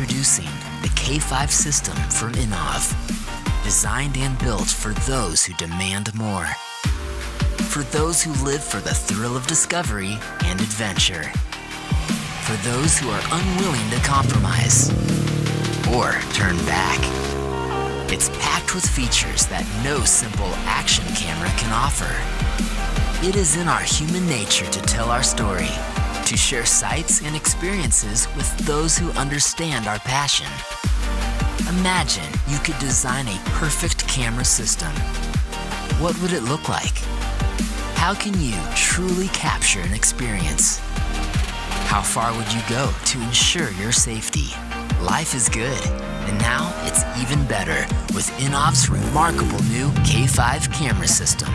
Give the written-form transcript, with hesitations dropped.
Introducing the K5 system from INNOVV. Designed and built for those who demand more. For those who live for the thrill of discovery and adventure. For those who are unwilling to compromise or turn back. It's packed with features that no simple action camera can offer. It is in our human nature to tell our story, to share sights and experiences with those who understand our passion. Imagine you could design a perfect camera system. What would it look like? How can you truly capture an experience? How far would you go to ensure your safety? Life is good, and now it's even better with INNOVV's remarkable new K5 camera system.